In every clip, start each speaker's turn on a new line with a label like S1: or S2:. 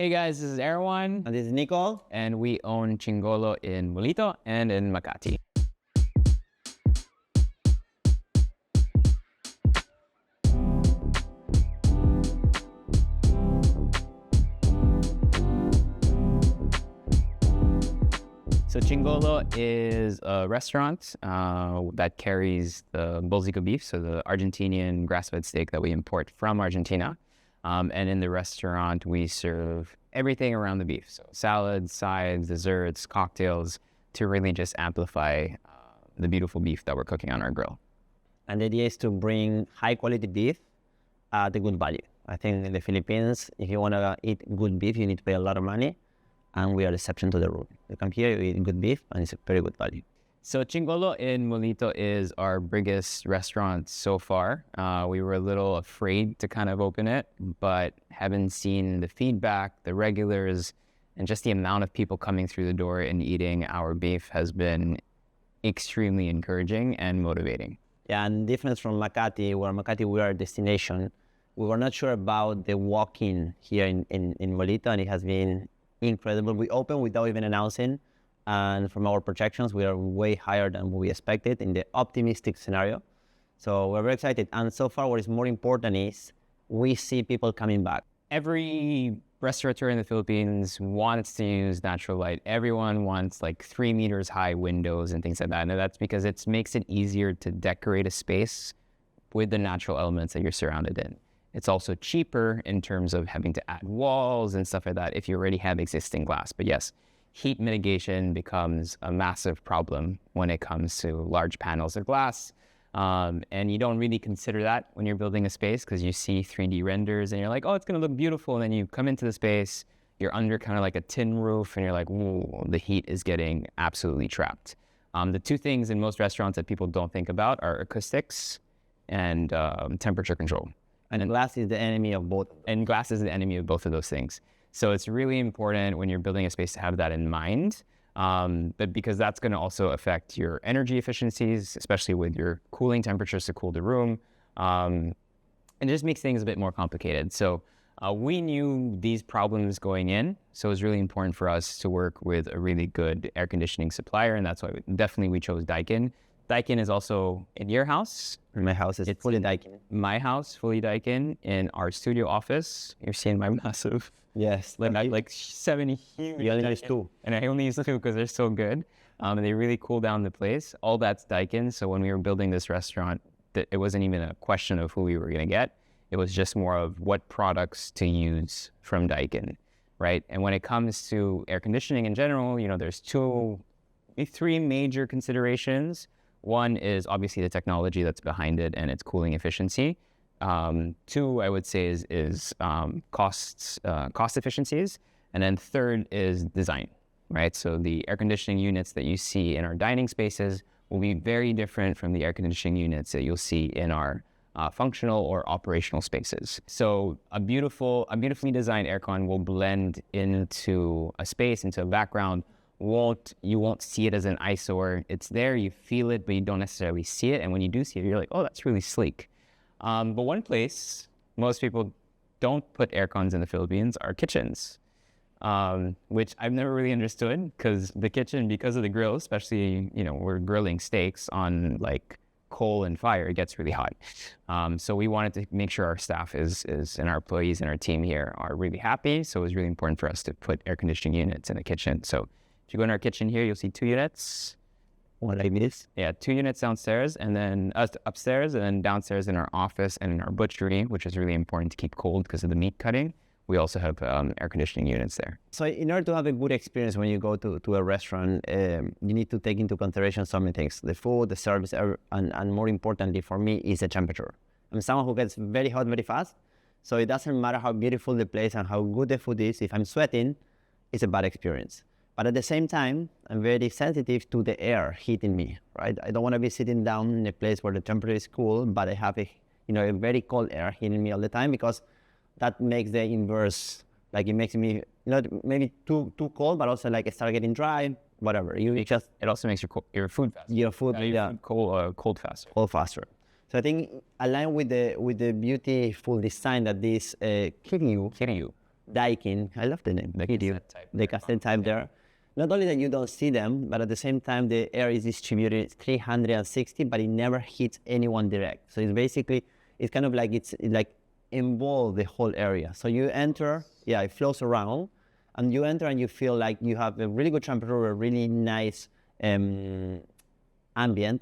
S1: Hey guys, this is Erwan,
S2: And this is Nico.
S1: and we own Chingolo in Molito and in Makati. So Chingolo is a restaurant that carries the Bolzico beef, so the Argentinian grass-fed steak that we import from Argentina. And in the restaurant, we serve everything around the beef. So salads, sides, desserts, cocktails, to really just amplify the beautiful beef that we're cooking on our grill.
S2: And the idea is to bring high quality beef at a good value. I think in the Philippines, if you want to eat good beef, you need to pay a lot of money. And we are the exception to the rule. You come here, you eat good beef, and it's a very good value.
S1: So Chingolo in Molito is our biggest restaurant so far. We were a little afraid to kind of open it, but having seen the feedback, the regulars, and just the amount of people coming through the door and eating our beef has been extremely encouraging and motivating.
S2: Yeah, and difference from Makati, where Makati we are a destination, we were not sure about the walk-in here in Molito, and it has been incredible. We opened without even announcing, and from our projections, we are way higher than we expected in the optimistic scenario. So we're very excited. And so far, what is more important is we see people coming back.
S1: Every restaurateur in the Philippines wants to use natural light. Everyone wants like 3 meters high windows and things like that. And that's because it makes it easier to decorate a space with the natural elements that you're surrounded in. It's also cheaper in terms of having to add walls and stuff like that if you already have existing glass. But yes, heat mitigation becomes a massive problem when it comes to large panels of glass. And you don't really consider that when you're building a space because you see 3D renders and you're like, oh, it's going to look beautiful. And then you come into the space, you're under kind of like a tin roof and you're like, whoa, the heat is getting absolutely trapped. The two things in most restaurants that people don't think about are acoustics and temperature control.
S2: And glass is the enemy of both.
S1: And glass is the enemy of both of those things. So it's really important when you're building a space to have that in mind, but because that's going to also affect your energy efficiencies, especially with your cooling temperatures to cool the room. And it just makes things a bit more complicated. So we knew these problems going in, so it was really important for us to work with a really good air conditioning supplier, and that's why we chose Daikin. Daikin is also in your house.
S2: My house is fully Daikin.
S1: My house, fully Daikin. In our studio office, you're seeing my massive,
S2: yes,
S1: like 70 huge.
S2: You only use 2.
S1: And I only use 2 because they're so good. And they really cool down the place. All that's Daikin. So when we were building this restaurant, it wasn't even a question of who we were going to get. It was just more of what products to use from Daikin, right? And when it comes to air conditioning in general, there's 3 major considerations. One is obviously the technology that's behind it and its cooling efficiency. 2, I would say, is cost efficiencies. And then 3rd is design, right? So the air conditioning units that you see in our dining spaces will be very different from the air conditioning units that you'll see in our functional or operational spaces. So a beautifully designed aircon will blend into a space, into a background. You won't see it as an eyesore. It's there, you feel it, but you don't necessarily see it. And when you do see it, you're like, oh, that's really sleek. But one place most people don't put air cons in the Philippines are kitchens, which I've never really understood because the kitchen, because of the grill, especially, we're grilling steaks on like coal and fire, it gets really hot. So we wanted to make sure our staff and our employees and our team here are really happy. So it was really important for us to put air conditioning units in the kitchen. So if you go in our kitchen here, you'll see 2 units.
S2: One like this?
S1: Yeah, 2 units downstairs and then upstairs, and then downstairs in our office and in our butchery, which is really important to keep cold because of the meat cutting. We also have air conditioning units there.
S2: So in order to have a good experience when you go to a restaurant, you need to take into consideration so many things. The food, the service, and more importantly for me is the temperature. I'm someone who gets very hot very fast. So it doesn't matter how beautiful the place and how good the food is. If I'm sweating, it's a bad experience. But at the same time, I'm very sensitive to the air hitting me, right? I don't want to be sitting down in a place where the temperature is cool, but I have a very cold air hitting me all the time because that makes the inverse. Like it makes me maybe too cold, but also like I start getting dry, whatever.
S1: It also makes your food faster.
S2: Your food,
S1: cold faster.
S2: Cold faster. So I think aligned with the beautiful design that this kitchen Daikin, I love the name,
S1: The cassette type.
S2: the cassette type there. Not only that you don't see them, but at the same time, the air is distributed 360, but it never hits anyone direct. So it's basically, it's kind of like, it like involve the whole area. So you enter, it flows around, and you enter and you feel like you have a really good temperature, a really nice ambient,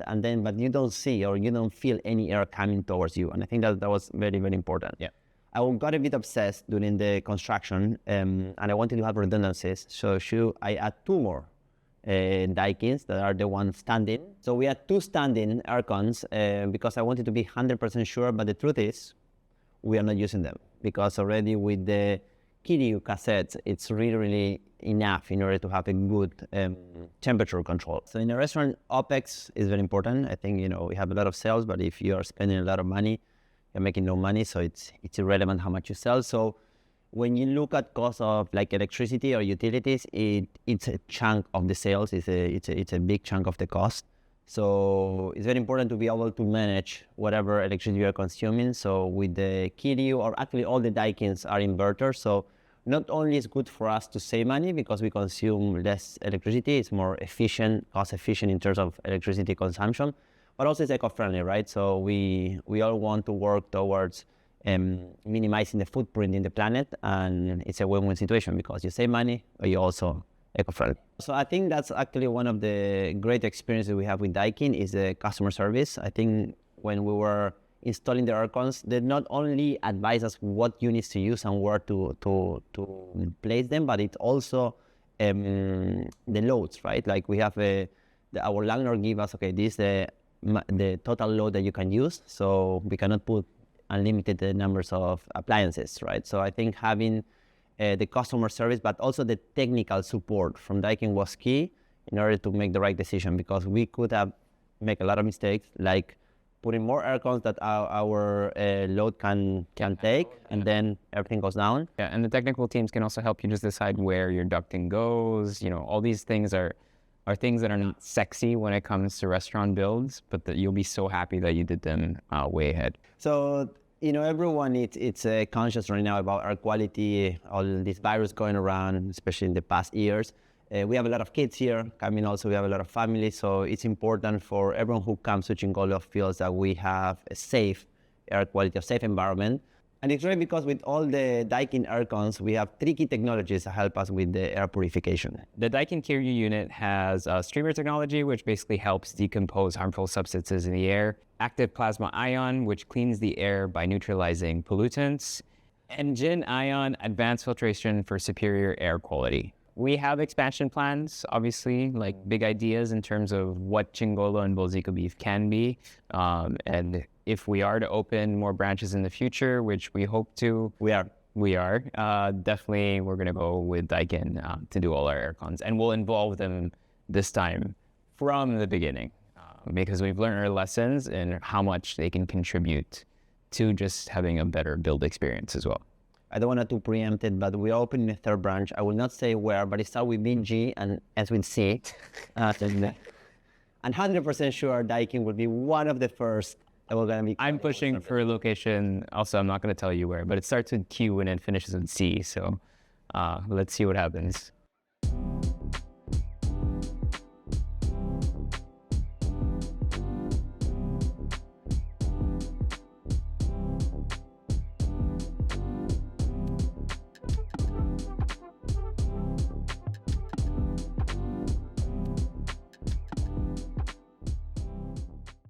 S2: and then, but you don't see or you don't feel any air coming towards you. And I think that was very, very important.
S1: Yeah.
S2: I got a bit obsessed during the construction, and I wanted to have redundancies. So I add 2 more Daikins that are the ones standing. So we had 2 standing air cons because I wanted to be 100% sure, but the truth is we are not using them because already with the Kiryu cassettes, it's really, really enough in order to have a good temperature control. So in a restaurant, OpEx is very important. I think, we have a lot of sales, but if you are spending a lot of money, you're making no money, so it's irrelevant how much you sell. So when you look at cost of like electricity or utilities, it's a chunk of the sales. It's a big chunk of the cost. So it's very important to be able to manage whatever electricity you're consuming. So with the Kiryu, or actually all the Daikins are inverters. So not only is good for us to save money because we consume less electricity, it's more efficient, cost efficient in terms of electricity consumption, but also it's eco-friendly, right? So we all want to work towards minimizing the footprint in the planet, and it's a win-win situation because you save money, but you also eco-friendly. So I think that's actually one of the great experiences we have with Daikin is the customer service. I think when we were installing the air cons, they not only advise us what units to use and where to place them, but it's also the loads, right? Like we have our landlord give us, okay, this is the total load that you can use, so we cannot put unlimited numbers of appliances, right? So I think having the customer service, but also the technical support from Daikin was key in order to make the right decision, because we could have make a lot of mistakes, like putting more air cons that our load can take, and then everything goes down.
S1: Yeah, and the technical teams can also help you just decide where your ducting goes. All these things are things that are not sexy when it comes to restaurant builds, but that you'll be so happy that you did them way ahead.
S2: So, everyone it's conscious right now about air quality, all this virus going around, especially in the past years. We have a lot of kids here coming also, we have a lot of families, so it's important for everyone who comes to Chingolo feels that we have a safe air quality, a safe environment. And it's great because with all the Daikin air cons, we have 3 key technologies that help us with the air purification.
S1: The Daikin Kiryu unit has streamer technology, which basically helps decompose harmful substances in the air. Active plasma ion, which cleans the air by neutralizing pollutants. Engine ion, advanced filtration for superior air quality. We have expansion plans, obviously, like big ideas in terms of what Chingolo and Bolzico beef can be. And if we are to open more branches in the future, which we hope to, we are, definitely we're going to go with Daikin to do all our air cons. And we'll involve them this time from the beginning because we've learned our lessons and how much they can contribute to just having a better build experience as well.
S2: I don't want to too preempt it, but we're opening a 3rd branch. I will not say where, but it starts with BG and ends with C. And 100% sure Daikin will be one of the first that we're going to be.
S1: I'm pushing for a location. Also, I'm not going to tell you where, but it starts with Q and it finishes with C. So let's see what happens.